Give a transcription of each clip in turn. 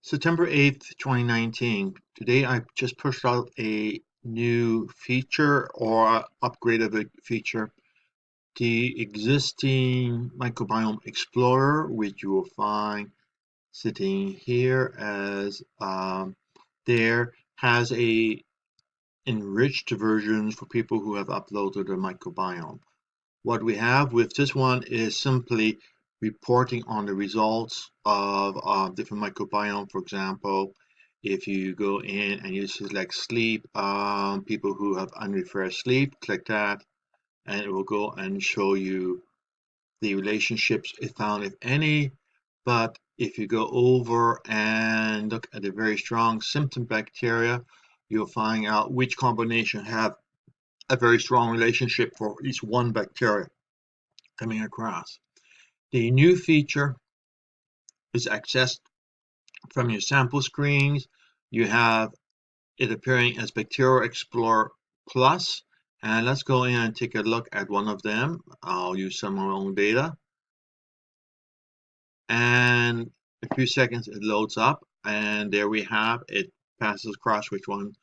September 8th, 2019. Today I just pushed out a new feature or upgrade of a feature. The existing Microbiome Explorer, which you will find sitting here as there, has a enriched version for people who have uploaded a microbiome. What we have with this one is simply reporting on the results of different microbiome. For example, if you go in and you select sleep, people who have unrefreshed sleep, click that, and it will go and show you the relationships it found, if any. But if you go over and look at the very strong symptom bacteria, you'll find out which combination have a very strong relationship for each one bacteria coming across. The new feature is accessed from your sample screens. You have it appearing as Bacterial Explorer Plus. And let's go in and take a look at one of them. I'll use some of my own data. And a few seconds it loads up. And there we have it passes across which one.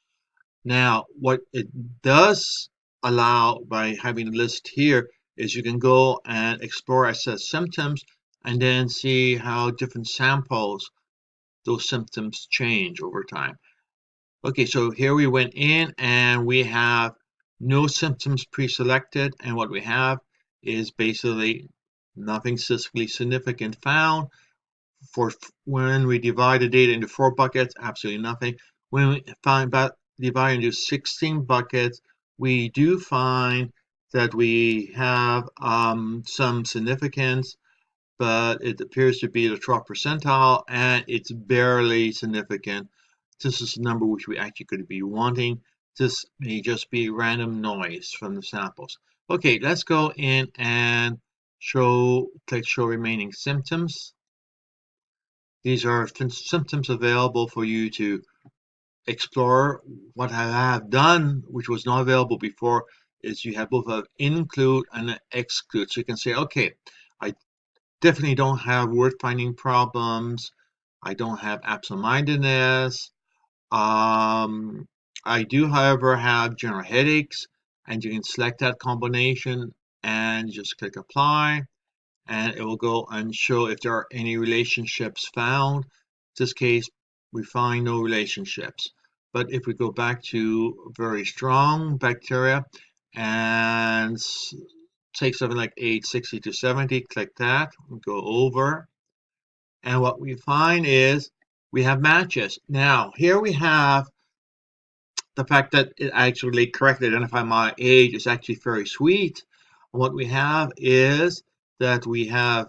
Now, what it does allow by having the list here is you can go and explore assess symptoms and then see how different samples those symptoms change over time. Okay, so here we went in and we have no symptoms pre-selected, and what we have is basically nothing statistically significant found. For when we divide the data into 4 buckets, absolutely nothing. When we divide into 16 buckets, we do find that we have some significance, but it appears to be the 12th percentile, and it's barely significant. This is a number which we actually could be wanting. This may just be random noise from the samples. Okay, let's go in and click show remaining symptoms. These are symptoms available for you to explore. What I have done, which was not available before, is you have both an include and an exclude. So you can say, okay, I definitely don't have word finding problems. I don't have absent-mindedness. I do, however, have general headaches, and you can select that combination and just click apply, and it will go and show if there are any relationships found. In this case, we find no relationships. But if we go back to very strong bacteria and take something like age 60 to 70, click that, go over, and what we find is we have matches. Now, here we have the fact that it actually correctly identified my age is actually very sweet. What we have is that we have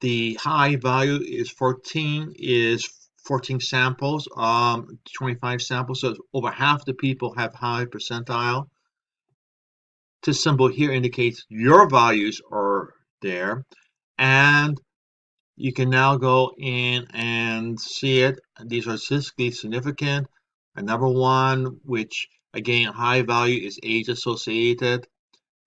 the high value is 14 samples, 25 samples, so over half the people have high percentile. This symbol here indicates your values are there, and you can now go in and see it. These are statistically significant. Another one, which again, high value is age associated.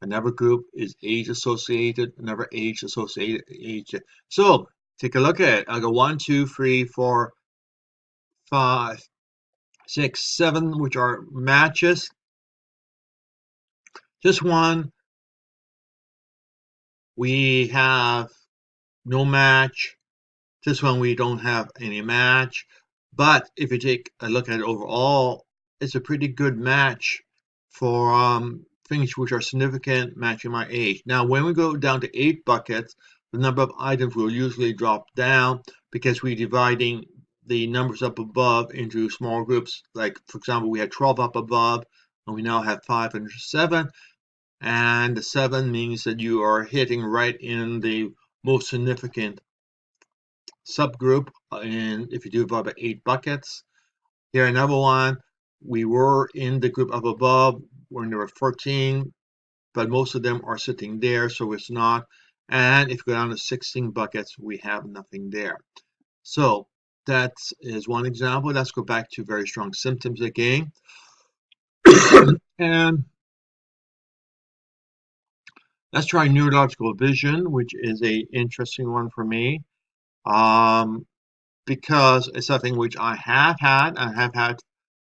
Another group is age associated. Another age associated. Age. So take a look at it. I go 1, 2, 3, 4, 5, 6, 7, which are matches. This one, we have no match. This one we don't have any match, but if you take a look at it overall, it's a pretty good match for things which are significant matching my age. Now, when we go down to 8 buckets, the number of items will usually drop down because we're dividing the numbers up above into small groups. Like, for example, we had 12 up above, and we now have 5 and 7. And the 7 means that you are hitting right in the most significant subgroup, and if you do about 8 buckets. Here another one, we were in the group up above when there were 14, but most of them are sitting there, so it's not. And if you go down to 16 buckets, we have nothing there. So that is one example. Let's go back to very strong symptoms again. And let's try neurological vision, which is a interesting one for me. Um, because it's something which I have had and have had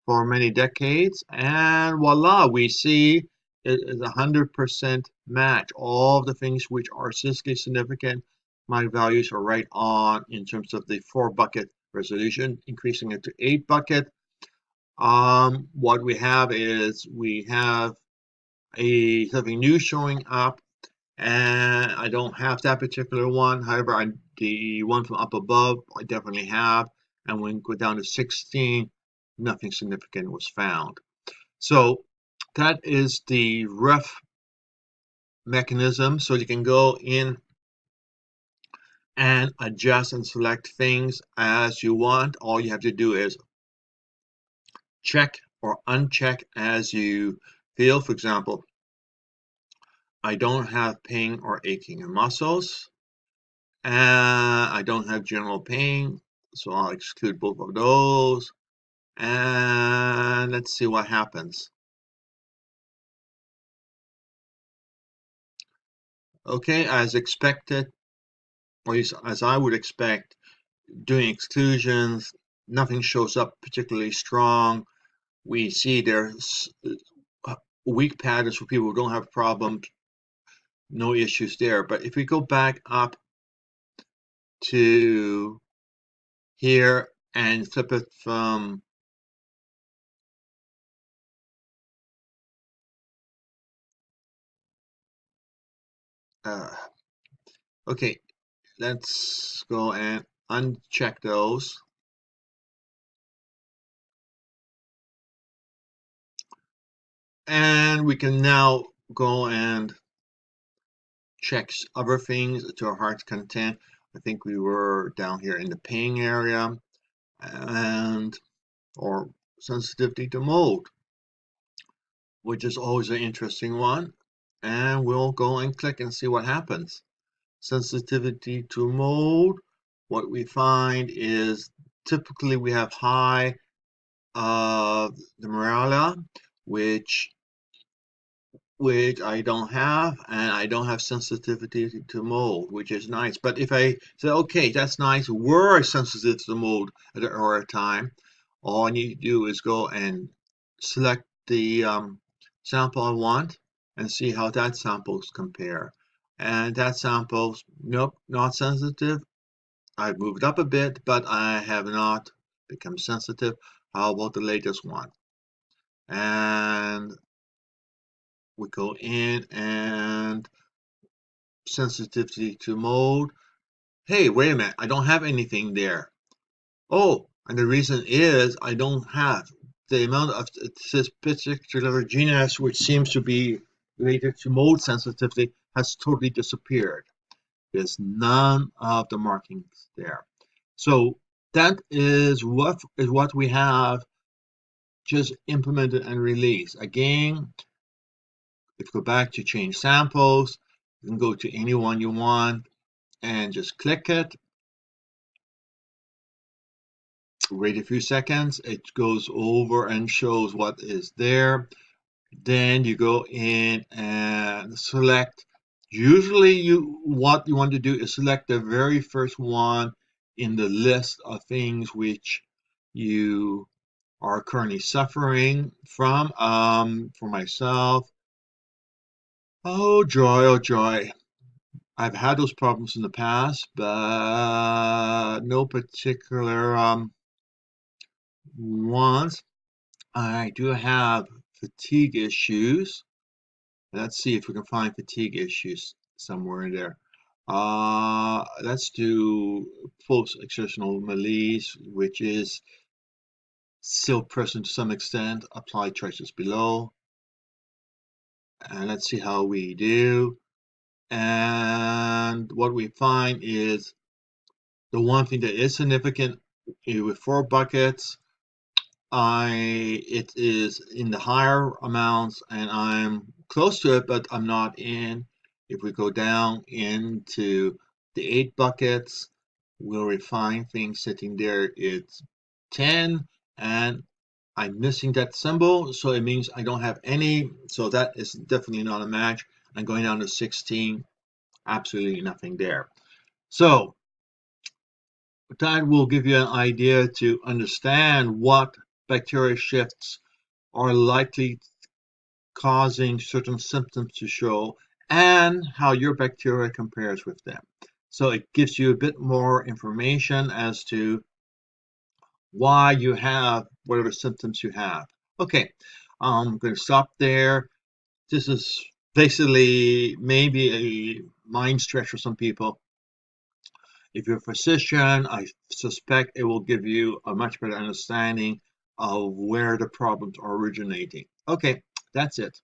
for many decades, and voila, we see it is 100% match. All of the things which are statistically significant, my values are right on in terms of the 4-bucket resolution, increasing it to 8-bucket. What we have is we have something new showing up, and I don't have that particular one. However, the one from up above I definitely have, and when we go down to 16, nothing significant was found. So that is the rough mechanism. So you can go in and adjust and select things as you want. All you have to do is check or uncheck as you feel. For example, I don't have pain or aching in muscles, and I don't have general pain, so I'll exclude both of those. And let's see what happens. Okay, as expected, or as I would expect, doing exclusions, nothing shows up particularly strong. We see there's weak patterns for people who don't have problems, no issues there. But if we go back up to here and flip it from uh, okay, let's go and uncheck those. And we can now go and check other things to our heart's content. I think we were down here in the pain area and or sensitivity to mold, which is always an interesting one. And we'll go and click and see what happens. Sensitivity to mold, what we find is typically we have high the Morella, which I don't have, and I don't have sensitivity to mold, which is nice. But if I say, okay, that's nice, we're sensitive to mold at a time, all I need to do is go and select the sample I want and see how that samples compare. And that samples, nope, not sensitive. I've moved up a bit, but I have not become sensitive. How about the latest one? And we go in and sensitivity to mold. Hey, wait a minute, I don't have anything there. Oh, and the reason is I don't have the amount of this particular genus, which seems to be related to mold sensitivity, has totally disappeared. There's none of the markings there. So that is what we have just implemented and released. Again, if you go back to change samples, you can go to any one you want and just click it. Wait a few seconds, it goes over and shows what is there. Then you go in and select. Usually what you want to do is select the very first one in the list of things which you are currently suffering from. For myself, oh joy, oh joy. I've had those problems in the past, but no particular ones. I do have fatigue issues. Let's see if we can find fatigue issues somewhere in there. Let's do post-exertional malaise, which is still present to some extent. Apply choices below. And let's see how we do. And what we find is the one thing that is significant with 4 buckets, it is in the higher amounts and I'm close to it, but I'm not in. If we go down into the 8 buckets, we'll refine things sitting there. It's 10 and I'm missing that symbol, so it means I don't have any. So that is definitely not a match. I'm going down to 16, absolutely nothing there. So That will give you an idea to understand what bacteria shifts are likely causing certain symptoms to show and how your bacteria compares with them. So it gives you a bit more information as to why you have whatever symptoms you have. Okay, I'm going to stop there. This is basically maybe a mind stretch for some people. If you're a physician, I suspect it will give you a much better understanding of where the problems are originating. Okay, that's it.